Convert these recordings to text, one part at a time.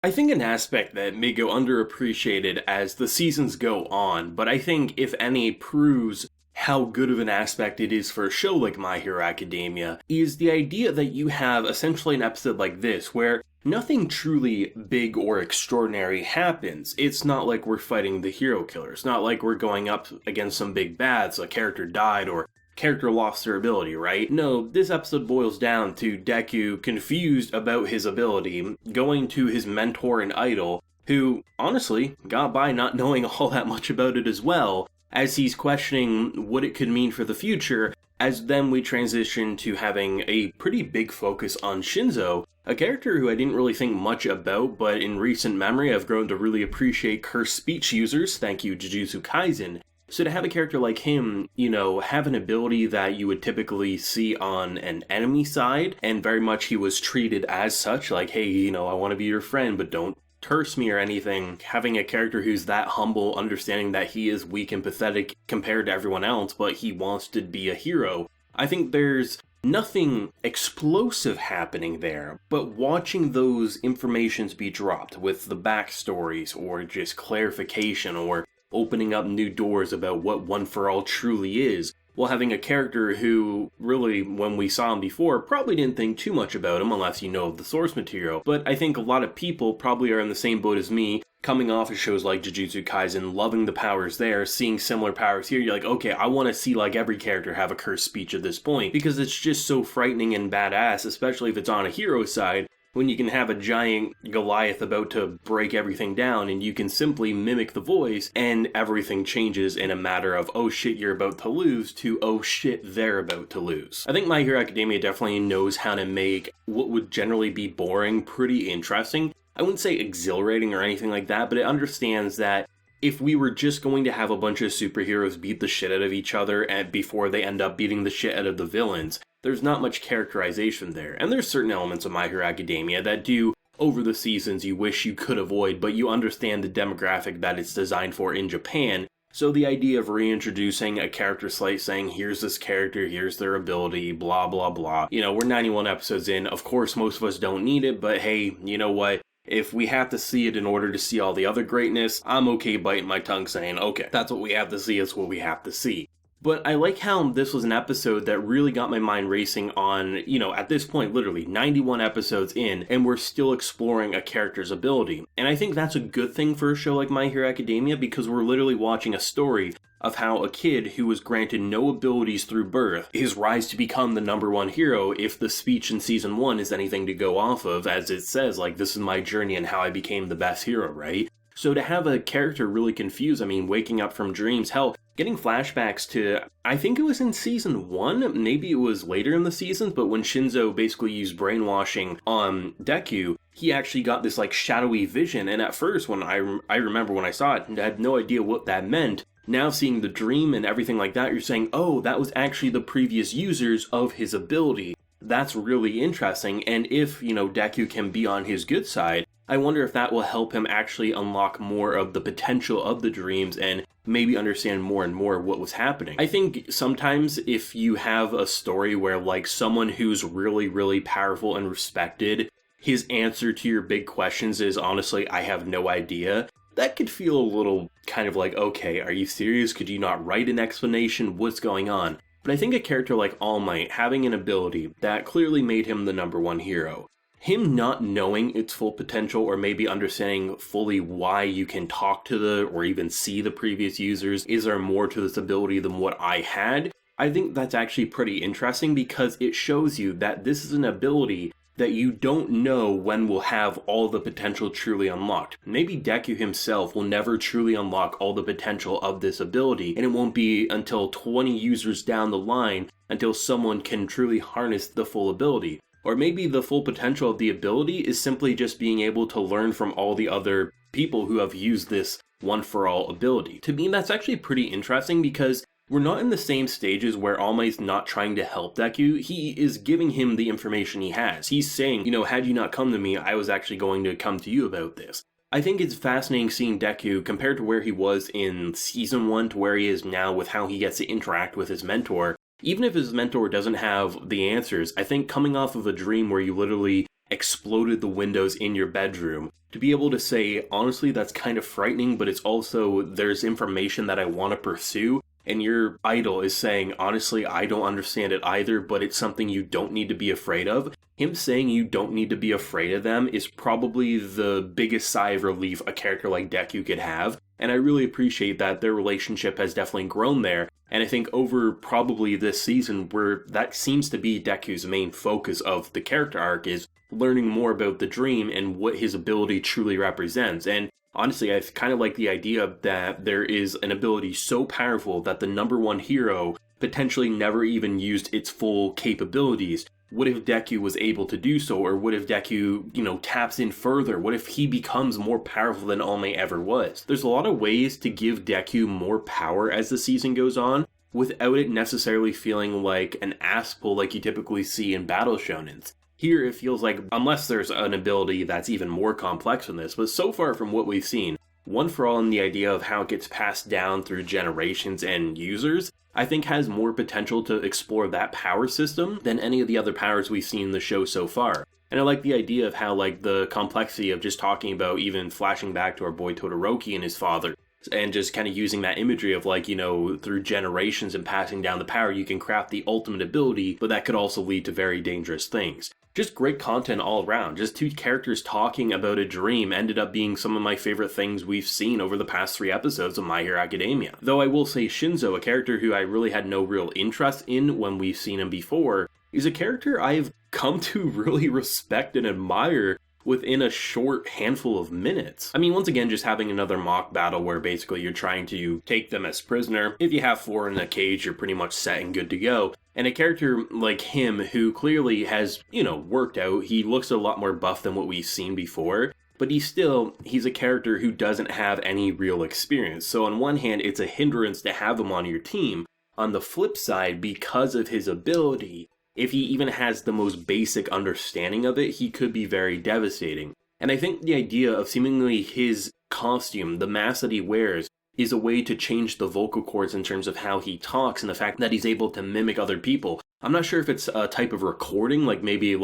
I think an aspect that may go underappreciated as the seasons go on, but I think, if any, proves how good of an aspect it is for a show like My Hero Academia, is the idea that you have essentially an episode like this where nothing truly big or extraordinary happens. It's not like we're fighting the hero killer. It's not like we're going up against some big bads, a character died, or character lost their ability, right? No, this episode boils down to Deku confused about his ability, going to his mentor and idol, who, honestly, got by not knowing all that much about it as well, as he's questioning what it could mean for the future, as then we transition to having a pretty big focus on Shinso, a character who I didn't really think much about, but in recent memory I've grown to really appreciate cursed speech users, thank you Jujutsu Kaisen. So to have a character like him, have an ability that you would typically see on an enemy side, and very much he was treated as such, like, hey, I want to be your friend, but don't curse me or anything. Having a character who's that humble, understanding that he is weak and pathetic compared to everyone else, but he wants to be a hero. I think there's nothing explosive happening there, but watching those informations be dropped with the backstories or just clarification or opening up new doors about what One for All truly is, while having a character who, really, when we saw him before, probably didn't think too much about him unless you know of the source material, but I think a lot of people probably are in the same boat as me, coming off of shows like Jujutsu Kaisen, loving the powers there, seeing similar powers here, you're like, okay, I want to see like every character have a cursed speech at this point, because it's just so frightening and badass, especially if it's on a hero side, when you can have a giant Goliath about to break everything down and you can simply mimic the voice and everything changes in a matter of, oh shit, you're about to lose, to oh shit, they're about to lose. I think My Hero Academia definitely knows how to make what would generally be boring pretty interesting. I wouldn't say exhilarating or anything like that, but it understands that if we were just going to have a bunch of superheroes beat the shit out of each other and before they end up beating the shit out of the villains, there's not much characterization there. And there's certain elements of My Hero Academia that do, over the seasons, you wish you could avoid, but you understand the demographic that it's designed for in Japan. So the idea of reintroducing a character slate saying, here's this character, here's their ability, blah, blah, blah. We're 91 episodes in. Of course, most of us don't need it, but hey, you know what? If we have to see it in order to see all the other greatness, I'm okay biting my tongue saying, okay, that's what we have to see, it's what we have to see. But I like how this was an episode that really got my mind racing on, at this point, literally 91 episodes in, and we're still exploring a character's ability. And I think that's a good thing for a show like My Hero Academia, because we're literally watching a story of how a kid who was granted no abilities through birth, his rise to become the number one hero, if the speech in season 1 is anything to go off of, as it says, like, this is my journey and how I became the best hero, right? So to have a character really confused, waking up from dreams, hell, getting flashbacks to, I think it was in season 1, maybe it was later in the seasons, but when Shinso basically used brainwashing on Deku, he actually got this like shadowy vision, and at first when I remember when I saw it, I had no idea what that meant. Now seeing the dream and everything like that, you're saying, oh, that was actually the previous users of his ability. That's really interesting, and if, Deku can be on his good side, I wonder if that will help him actually unlock more of the potential of the dreams and maybe understand more and more what was happening. I think sometimes if you have a story where like someone who's really, really powerful and respected, his answer to your big questions is honestly, I have no idea, that could feel a little kind of like, okay, are you serious? Could you not write an explanation? What's going on? But I think a character like All Might having an ability that clearly made him the number one hero, him not knowing its full potential or maybe understanding fully why you can talk to the or even see the previous users, is there more to this ability than what I had? I think that's actually pretty interesting because it shows you that this is an ability that you don't know when will have all the potential truly unlocked. Maybe Deku himself will never truly unlock all the potential of this ability, and it won't be until 20 users down the line until someone can truly harness the full ability. Or maybe the full potential of the ability is simply just being able to learn from all the other people who have used this one-for-all ability. To me, that's actually pretty interesting because we're not in the same stages where All Might's not trying to help Deku. He is giving him the information he has. He's saying, had you not come to me, I was actually going to come to you about this. I think it's fascinating seeing Deku compared to where he was in Season 1 to where he is now with how he gets to interact with his mentor. Even if his mentor doesn't have the answers, I think coming off of a dream where you literally exploded the windows in your bedroom, to be able to say, honestly, that's kind of frightening, but it's also, there's information that I want to pursue, and your idol is saying, honestly, I don't understand it either, but it's something you don't need to be afraid of. Him saying you don't need to be afraid of them is probably the biggest sigh of relief a character like Deku could have, and I really appreciate that their relationship has definitely grown there. And I think over probably this season, where that seems to be Deku's main focus of the character arc, is learning more about the dream and what his ability truly represents. And honestly, I kind of like the idea that there is an ability so powerful that the number one hero potentially never even used its full capabilities. What if Deku was able to do so? Or what if Deku, taps in further? What if he becomes more powerful than All Might ever was? There's a lot of ways to give Deku more power as the season goes on, without it necessarily feeling like an ass pull like you typically see in battle shonens. Here it feels like, unless there's an ability that's even more complex than this, but so far from what we've seen, One For All and the idea of how it gets passed down through generations and users, I think has more potential to explore that power system than any of the other powers we've seen in the show so far. And I like the idea of how, the complexity of just talking about even flashing back to our boy Todoroki and his father, and just kind of using that imagery of through generations and passing down the power, you can craft the ultimate ability, but that could also lead to very dangerous things. Just great content all around. Just two characters talking about a dream ended up being some of my favorite things we've seen over the past 3 episodes of My Hero Academia. Though I will say Shinso, a character who I really had no real interest in when we've seen him before, is a character I've come to really respect and admire within a short handful of minutes. I mean, once again, just having another mock battle where basically you're trying to take them as prisoner. If you have 4 in a cage, you're pretty much set and good to go. And a character like him, who clearly has, worked out, he looks a lot more buff than what we've seen before, but he's a character who doesn't have any real experience. So on one hand, it's a hindrance to have him on your team. On the flip side, because of his ability, if he even has the most basic understanding of it, he could be very devastating. And I think the idea of seemingly his costume, the mask that he wears, is a way to change the vocal cords in terms of how he talks and the fact that he's able to mimic other people. I'm not sure if it's a type of recording, maybe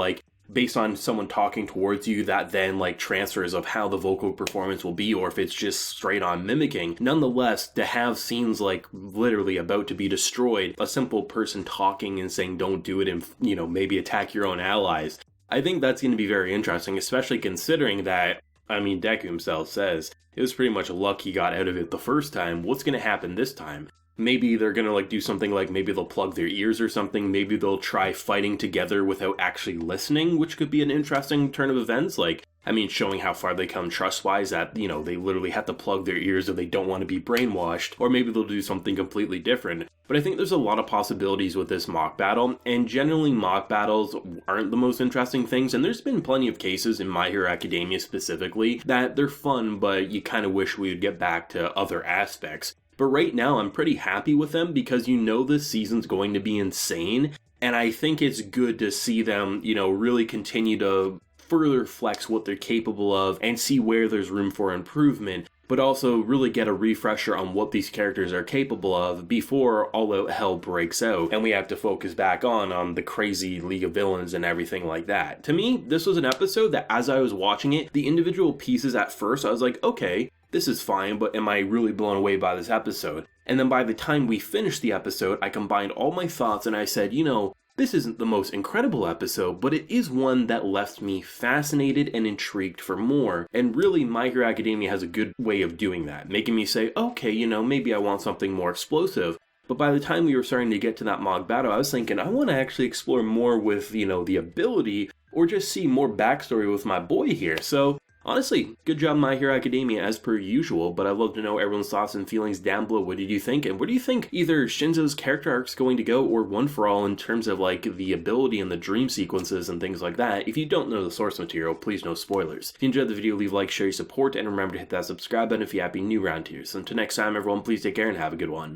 based on someone talking towards you that then transfers of how the vocal performance will be, or if it's just straight on mimicking. Nonetheless, to have scenes literally about to be destroyed, a simple person talking and saying don't do it and maybe attack your own allies, I think that's going to be very interesting, especially considering that, Deku himself says it was pretty much luck he got out of it the first time. What's going to happen this time? Maybe they're going to do something maybe they'll plug their ears or something. Maybe they'll try fighting together without actually listening, which could be an interesting turn of events. Showing how far they come trust-wise that, they literally have to plug their ears if they don't want to be brainwashed. Or maybe they'll do something completely different. But I think there's a lot of possibilities with this mock battle. And generally, mock battles aren't the most interesting things. And there's been plenty of cases in My Hero Academia specifically that they're fun, but you kind of wish we would get back to other aspects. But right now, I'm pretty happy with them because this season's going to be insane. And I think it's good to see them, really continue to further flex what they're capable of and see where there's room for improvement, but also really get a refresher on what these characters are capable of before all out hell breaks out and we have to focus back on the crazy League of Villains and everything like that. To me, this was an episode that as I was watching it, the individual pieces at first, I was like, okay, this is fine, but am I really blown away by this episode? And then by the time we finished the episode, I combined all my thoughts and I said, this isn't the most incredible episode, but it is one that left me fascinated and intrigued for more. And really, My Hero Academia has a good way of doing that, making me say, okay, maybe I want something more explosive. But by the time we were starting to get to that mock battle, I was thinking, I want to actually explore more with, the ability, or just see more backstory with my boy here. So honestly, good job My Hero Academia as per usual, but I'd love to know everyone's thoughts and feelings down below. What did you think? And where do you think either Shinso's character arc's going to go or One For All in terms of the ability and the dream sequences and things like that? If you don't know the source material, please no spoilers. If you enjoyed the video, leave a like, share your support, and remember to hit that subscribe button if you're happy new around here. So until next time everyone, please take care and have a good one.